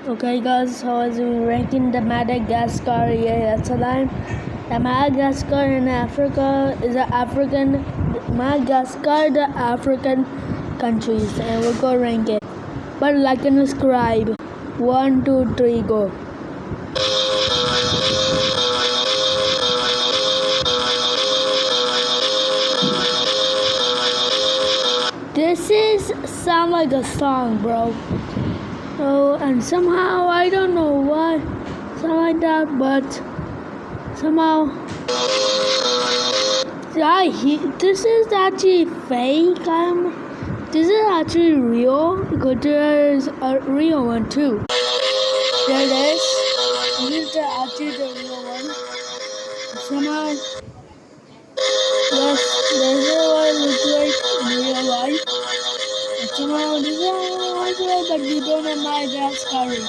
Okay guys, so as we ranking the Madagascar yesterday, the Madagascar in Africa is an African Madagascar the African countries, and we'll go rank it. But like and subscribe. 1, 2, 3, go. This is sound like a song, bro. Oh, and somehow I don't know why, something like that, but somehow this is actually fake. This is actually real because there's a real one too. There it is. This is actually the real one. Somehow, yes, this is what it looks like in real life. And somehow this is how it looks like, but you don't have Madagascar.